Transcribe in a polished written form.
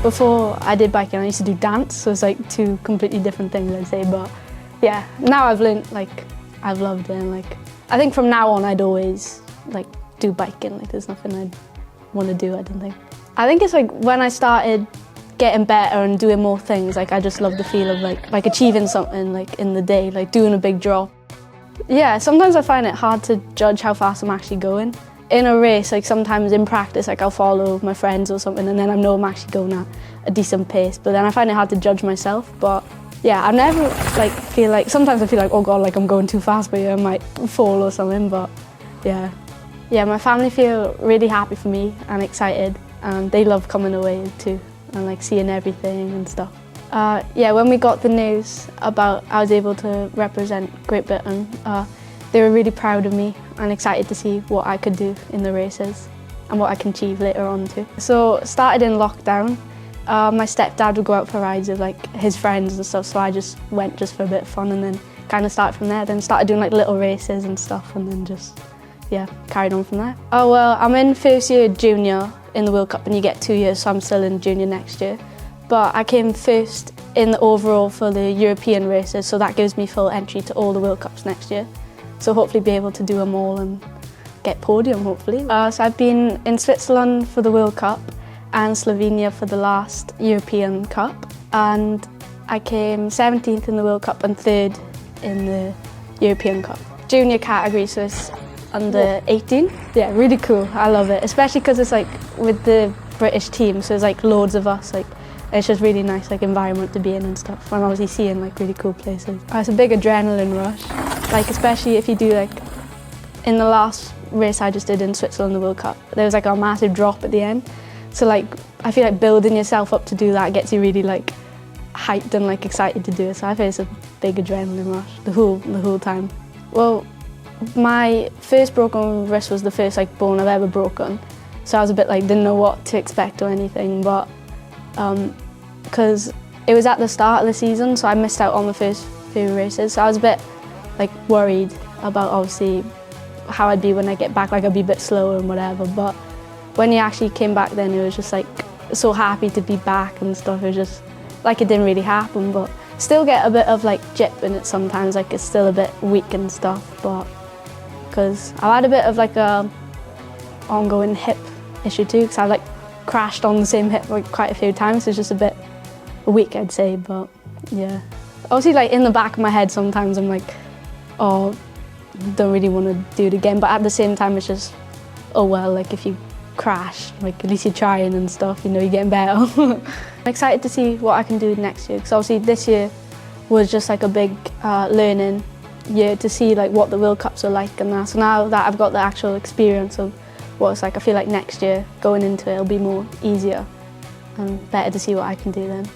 Before I did biking, I used to do dance, so it's like two completely different things, I'd say. But yeah, now I've learned, like, I've loved it. And, like, I think from now on, I'd always like do biking. Like, there's nothing I'd want to do, I don't think. I think it's like when I started getting better and doing more things, like I just love the feel of like achieving something like in the day, like doing a big drop. Yeah, sometimes I find it hard to judge how fast I'm actually going. In a race, like sometimes in practice, like I'll follow my friends or something and then I know I'm actually going at a decent pace, but then I find it hard to judge myself. But yeah, I never like feel like, sometimes I feel like, oh God, like I'm going too fast, but yeah, I might fall or something, but yeah. Yeah, my family feel really happy for me and excited, and they love coming away too and like seeing everything and stuff. Yeah, when we got the news about I was able to represent Great Britain, they were really proud of me and excited to see what I could do in the races and what I can achieve later on too. So started in lockdown. My stepdad would go out for rides with like his friends and stuff, so I just went just for a bit of fun and then kind of started from there. Then started doing like little races and stuff and then just, yeah, carried on from there. Oh well, I'm in first year junior in the World Cup and you get 2 years, so I'm still in junior next year. But I came first in the overall for the European races, so that gives me full entry to all the World Cups next year. So hopefully be able to do them all and get podium, hopefully. So I've been in Switzerland for the World Cup and Slovenia for the last European Cup. And I came 17th in the World Cup and 3rd in the European Cup. Junior category, so it's under 18. Yeah, really cool. I love it, especially because it's like with the British team, so there's like loads of us. Like, it's just really nice like environment to be in and stuff. I'm obviously seeing like really cool places. It's a big adrenaline rush, like especially if you do like, in the last race I just did in Switzerland, the World Cup, there was like a massive drop at the end. So like, I feel like building yourself up to do that gets you really like hyped and like excited to do it. So I feel it's a big adrenaline rush the whole time. Well, my first broken wrist was the first like bone I've ever broken. So I was a bit like, didn't know what to expect or anything, but because it was at the start of the season, so I missed out on the first few races. So I was a bit like worried about obviously how I'd be when I get back, like I'd be a bit slower and whatever. But when he actually came back then, it was just like so happy to be back and stuff. It was just like it didn't really happen, but still get a bit of like jip in it sometimes, like it's still a bit weak and stuff, but because I've had a bit of like a ongoing hip issue too, because I like crashed on the same hip like quite a few times, so it's just a bit weak, I'd say, but yeah. Obviously like in the back of my head sometimes I'm like, oh, don't really want to do it again, but at the same time it's just, oh well, like if you crash, like at least you're trying and stuff, you know, you're getting better. I'm excited to see what I can do next year, because obviously this year was just like a big learning year to see like what the World Cups are like and that. So now that I've got the actual experience of what it's like, I feel like next year going into it will be more easier and better to see what I can do then.